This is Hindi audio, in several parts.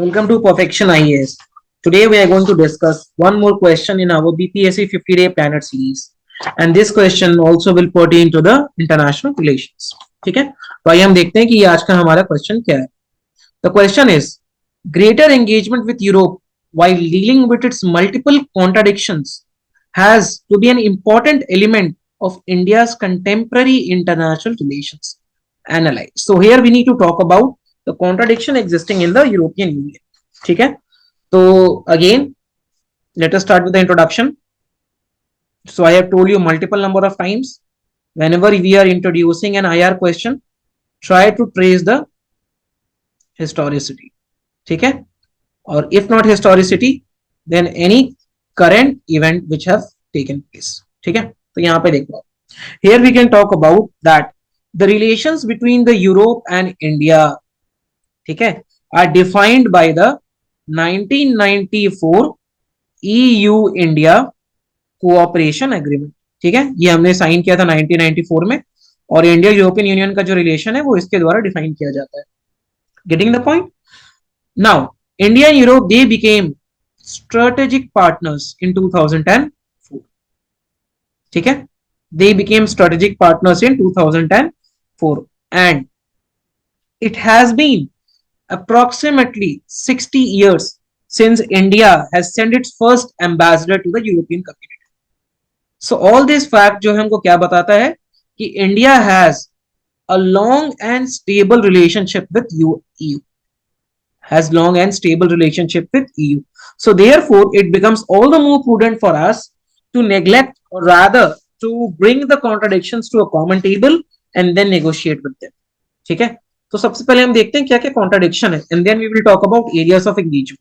Welcome to Perfection IAS. Today we are going to discuss one more question in our BPSC 50-day planner series. And this question also will pertain to the international relations. ठीक है, तो आइए हम देखते हैं कि आज का हमारा क्वेश्चन क्या है. The question is greater engagement with Europe while dealing with its multiple contradictions has to be an important element of India's contemporary international relations. Analyze. So here we need to talk about the contradiction existing in the European Union. ठीक है, तो again let us start with the introduction. So I have told you multiple number of times, whenever we are introducing an IR question, try to trace the historicity. ठीक है, or if not historicity, then any current event which have taken place. ठीक है, तो यहाँ पे देखो, here we can talk about that the relations between the Europe and India, ठीक है, are defined by the 1994 EU India cooperation agreement. ठीक है, ये हमने साइन किया था 1994 में, और इंडिया यूरोपियन यूनियन का जो रिलेशन है वो इसके द्वारा डिफाइन किया जाता है. Getting the point? Now India and Europe they became strategic partners in 2004. ठीक है, they became strategic partners in 2004 and it has been approximately 60 years since India has sent its first ambassador to the European community. So all this fact जो हमको क्या बताता है कि India has a long and stable relationship with EU, has long and stable relationship with EU. So therefore it becomes all the more prudent for us to neglect, or rather to bring the contradictions to a common table and then negotiate with them. ठीक है, तो सबसे पहले हम देखते हैं क्या क्या कॉन्ट्राडिक्शन है, and then we will talk about areas of engagement.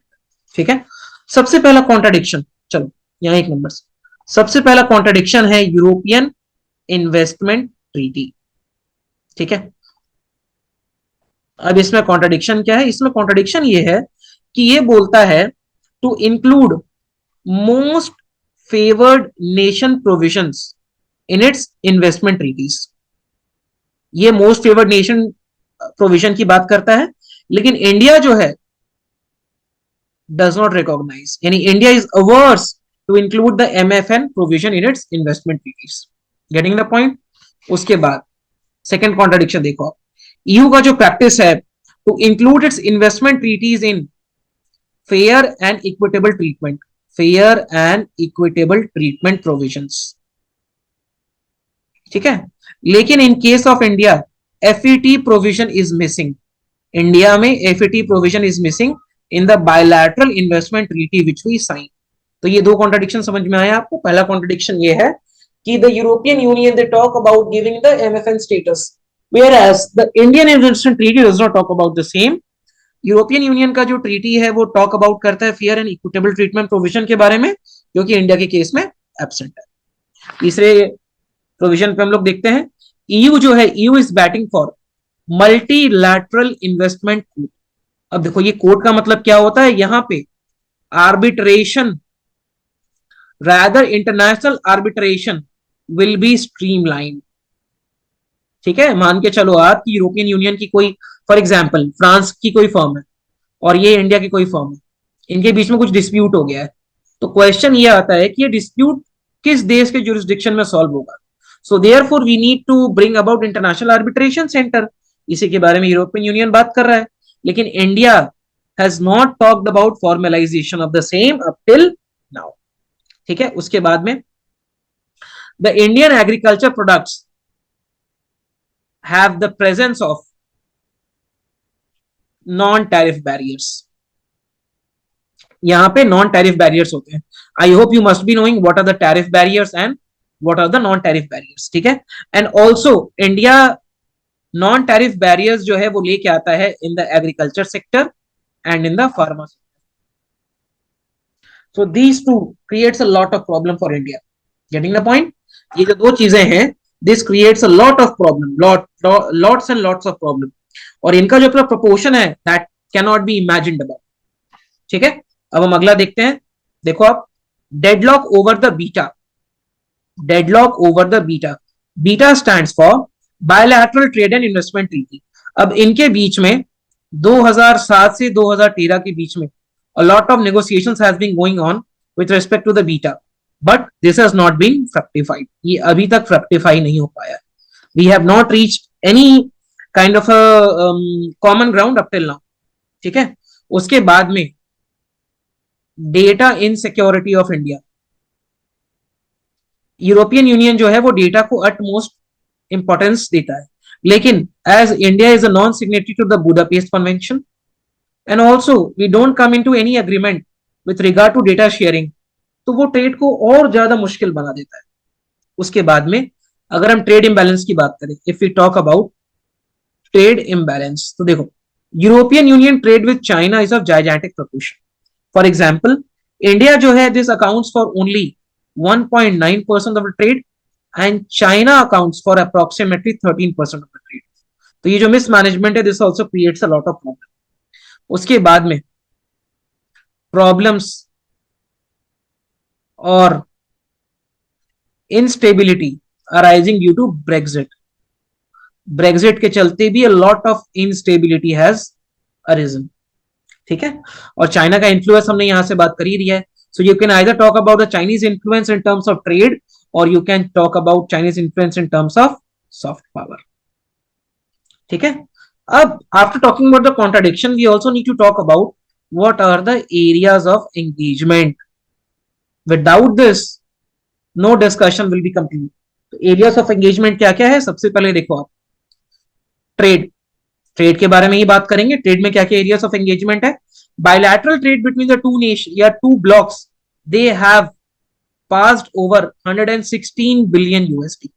ठीक है, सबसे पहला कॉन्ट्राडिक्शन, चलो यहाँ एक नंबर से, सबसे पहला कॉन्ट्राडिक्शन है यूरोपियन इन्वेस्टमेंट ट्रीटी. ठीक है, अब इसमें कॉन्ट्राडिक्शन क्या है? इसमें कॉन्ट्राडिक्शन ये है कि ये बोलता है to include most favoured nation provisions in its investment treaties. ये मोस्ट फेवर्ड नेशन प्रोविजन की बात करता है, लेकिन इंडिया जो है डज नॉट रिकॉग्नाइज, यानी India is averse to include the MFN provision in its investment treaties. Getting the point? उसके बाद सेकेंड कॉन्ट्राडिक्शन देखो, EU का जो प्रैक्टिस है to include its investment treaties in fair and equitable treatment, fair and equitable treatment provisions. ठीक है, लेकिन in case of India FET provision is missing. India में FET provision is missing in the bilateral investment treaty which we sign. तो ये दो कॉन्ट्राडिक्शन समझ में आया आपको? पहला कॉन्ट्राडिक्शन ये है कि the European union they talk about giving the MFN status, whereas the Indian Investment Treaty does not talk about the same. European union का जो ट्रीटी है वो टॉक अबाउट करता है fair and equitable treatment provision के बारे में, जो कि इंडिया के केस में एब्सेंट है. तीसरे प्रोविजन पे हम लोग देखते हैं, EU जो है, EU is batting for multilateral investment code. अब देखो ये कोड का मतलब क्या होता है? यहां पे arbitration, rather international arbitration will be streamline. ठीक है, मान के चलो आप कि यूरोपियन यूनियन की कोई, फॉर एग्जांपल फ्रांस की कोई फर्म है और ये इंडिया की कोई फर्म है, इनके बीच में कुछ डिस्प्यूट हो गया है, तो क्वेश्चन ये आता है कि ये डिस्प्यूट किस देश के जुरिस्डिक्शन में सॉल्व होगा. So therefore we need to bring about international arbitration centre. इसी के बारे में यूरोपियन यूनियन बात कर रहा है, लेकिन India has not talked about formalisation of the same up till now. ठीक है, उसके बाद में the Indian agriculture products have the presence of non-tariff barriers. यहां पे नॉन टैरिफ बैरियर्स होते हैं. I hope you must be knowing what are the tariff barriers and what are the non tariff barriers. ठीक है, and also India non tariff barriers जो है वो लेके आता है in the agriculture sector and in the pharma sector. So these two creates a lot of problem for India. Getting the point? ये जो दो चीजें हैं, this creates a lot of problem, lots and lots of problem, और इनका जो अपना proportion है that cannot be imagined about. ठीक है, अब हम अगला देखते हैं. देखो आप, deadlock over the beta, deadlock over the beta stands for bilateral trade and investment treaty. अब इनके बीच में 2007 से 2013 के बीच में a lot of negotiations has been going on with respect to the beta, but this has not been fructified. ये अभी तक fructify नहीं हो पाया. We have not reached any kind of a common ground up till now. ठीक है. उसके बाद में data insecurity of India. European union जो है वो डेटा को अटमोस्ट इंपॉर्टेंस देता है, लेकिन as India is a non signatory to the Budapest Convention and also we don't come into any agreement with regard to data sharing, तो वो ट्रेड को और ज्यादा मुश्किल बना देता है. उसके बाद में अगर हम ट्रेड इम्बैलेंस की बात करें, if we talk about trade imbalance, तो देखो European Union trade with China is of gigantic proportion. For example, India जो है this accounts for only 1.9% of the trade and China accounts for approximately 13% of the trade. तो ये जो मिसमैनेजमेंट है this also creates a lot of problem. उसके बाद में प्रॉब्लम्स और instability arising due to Brexit. Brexit के चलते भी a lot of instability has arisen. ठीक है. और चाइना का इन्फ्लुएंस हमने यहां से बात कर ही दिया है. So you can either talk about the Chinese influence in terms of trade, or you can talk about Chinese influence in terms of soft power. ठीक है. अब after talking about the contradiction, we also need to talk about what are the areas of engagement. Without this, no discussion will be complete. तो areas of engagement क्या क्या है? सबसे पहले देखो आप ट्रेड. ट्रेड के बारे में ही बात करेंगे. ट्रेड में क्या क्या एरियाज ऑफ एंगेजमेंट है? Bilateral trade between the two nations, yeah, two blocks, they have passed over 116 billion USD.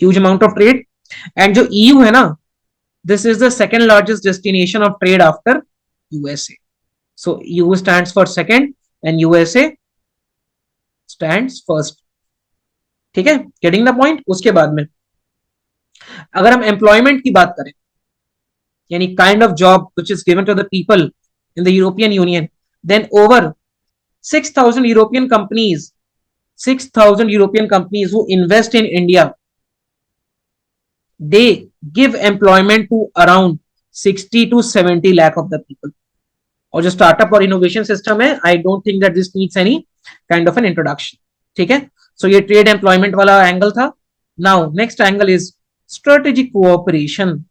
Huge amount of trade. And जो EU है ना, this is the second largest destination of trade after USA. So EU stands for second and USA stands first. ठीक है. Getting the point? उसके बाद में अगर हम एम्प्लॉयमेंट की बात करें, यानी kind of job which is given to the people in the European Union, then over 6,000 European companies, 6,000 European companies who invest in India, they give employment to around 60 to 70 lakh of the people. और जो स्टार्टअप और इनोवेशन सिस्टम है, I don't think that this needs any kind of an introduction. ठीक है. सो ये ट्रेड एम्प्लॉयमेंट वाला एंगल था. Now next angle is strategic cooperation.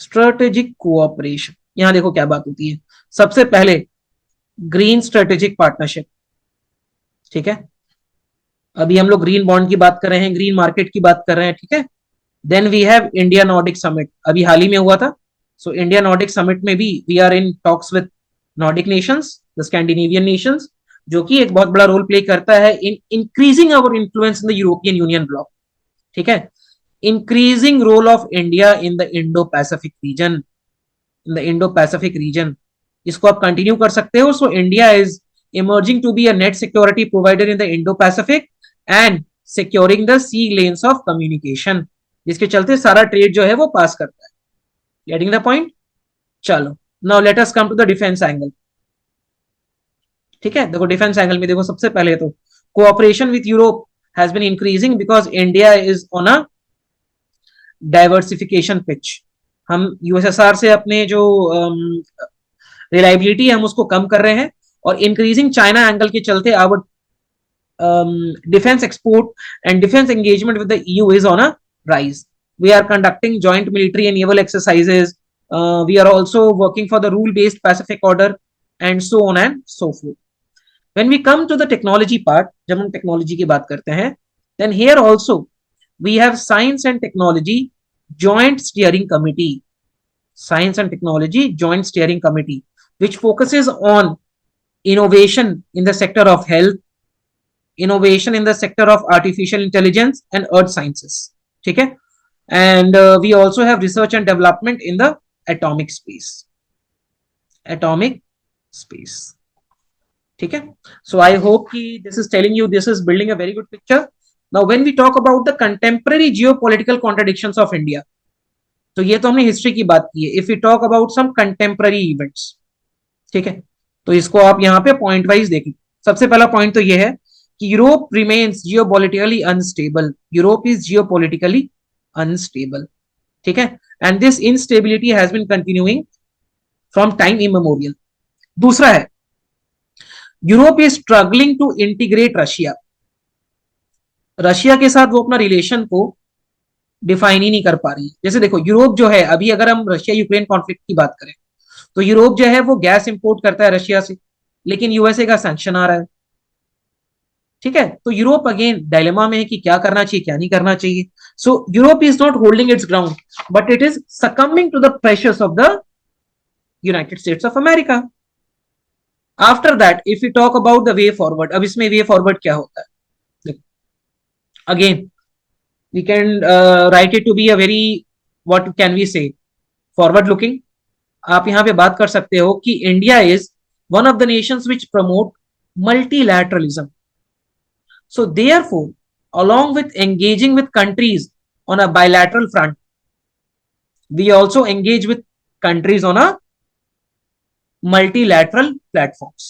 Strategic cooperation, यहां देखो क्या बात होती है. सबसे पहले ग्रीन स्ट्रेटेजिक पार्टनरशिप. ठीक है. अभी हम लोग ग्रीन बॉन्ड की बात कर रहे हैं, ग्रीन मार्केट की बात कर रहे हैं. ठीक है. Then we have India Nordic summit, अभी हाल ही में हुआ था. सो इंडिया नॉर्डिक समिट में भी we are in talks with Nordic nations, the Scandinavian nations, जो कि एक बहुत बड़ा रोल प्ले करता है in increasing our influence in the European Union bloc. ठीक है. Increasing role of India in the Indo Pacific region, in the Indo Pacific region, इसको आप कंटिन्यू कर सकते हो. So India is emerging to be a net security provider in the Indo Pacific and securing the sea lanes of communication, जिसके चलते सारा ट्रेड जो है वो पास करता है. Getting the point? चलो, now let us come to the defence angle. ठीक है. देखो डिफेंस एंगल में देखो, सबसे पहले तो cooperation with Europe has been increasing because India is on a diversification pitch. हम यूएसएसआर से अपने जो रिलायबिलिटी है हम उसको कम कर रहे हैं, और इंक्रीजिंग चाइना एंगल के चलते our defence export and defence engagement with the EU is on a rise. We are conducting joint military and naval exercises. We are also working for the rule-based Pacific order, and so on and so forth. When we come to the technology part, जब हम टेक्नोलॉजी की बात करते हैं, then here also we have science and technology joint steering committee. Science and technology joint steering committee, which focuses on innovation in the sector of health, innovation in the sector of artificial intelligence and earth sciences. ठीक है. And we also have research and development in the atomic space. Atomic space. ठीक है. सो आई होप कि this is telling you, this is building a very good picture. Now when we talk about the contemporary geopolitical contradictions of India, तो ये तो हमने हिस्ट्री की बात की है. If you talk about some contemporary events, ठीक है, तो इसको आप यहाँ पे पॉइंट वाइज देखें. सबसे पहला पॉइंट तो ये है कि Europe remains geopolitically unstable. Europe is geopolitically unstable. ठीक है, and this instability has been continuing from time immemorial. दूसरा है, Europe is struggling to integrate Russia. Russia के साथ वो अपना रिलेशन को डिफाइन ही नहीं कर पा रही है। जैसे देखो, यूरोप जो है, अभी अगर हम रशिया यूक्रेन कॉन्फ्लिक्ट की बात करें, तो यूरोप जो है वो गैस इंपोर्ट करता है रशिया से, लेकिन यूएसए का सैंक्शन आ रहा है। ठीक है, तो यूरोप अगेन डायलेमा में है कि क्या करना चाहिए, क्या नहीं करना चाहिए। So Europe is not holding its ground, but it is succumbing to the pressures of the United States of America. After that if you talk about the way forward, अब इसमें वे फॉरवर्ड क्या होता है? Again we can write it to be a very, what can we say, forward looking. आप यहां पे बात कर सकते हो कि India is one of the nations which promote multilateralism. So therefore, along with engaging with countries on a bilateral front, we also engage with countries on a multilateral platforms.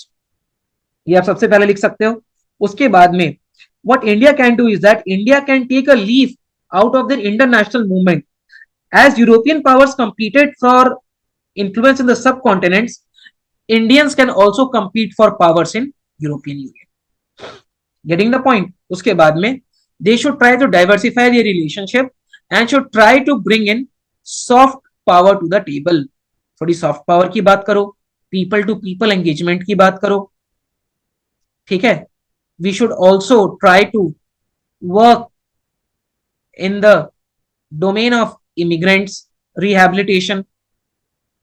ये आप सबसे पहले लिख सकते हो। उसके बाद में what India can do is that India can take a leaf out of their international movement. As European powers competed for influence in the subcontinents, Indians can also compete for powers in European Union. Getting the point? उसके बाद में they should try to diversify their relationship and should try to bring in soft power to the table. थोड़ी soft power की बात करो, people to people engagement की बात करो, ठीक है। We should also try to work in the domain of immigrants rehabilitation.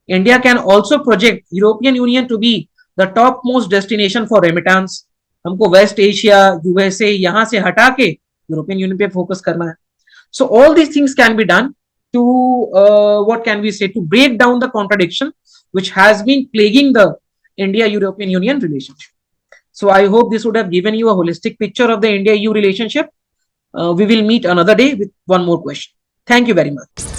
India can also project European Union to be the topmost destination for remittance. हमको वेस्ट एशिया, यूएसए यहां से हटा के यूरोपियन यूनियन पे फोकस करना है। So all these things can be done to what can we say, to break down the contradiction which has been plaguing the India European Union relationship. So I hope this would have given you a holistic picture of the India EU relationship. We will meet another day with one more question. Thank you very much.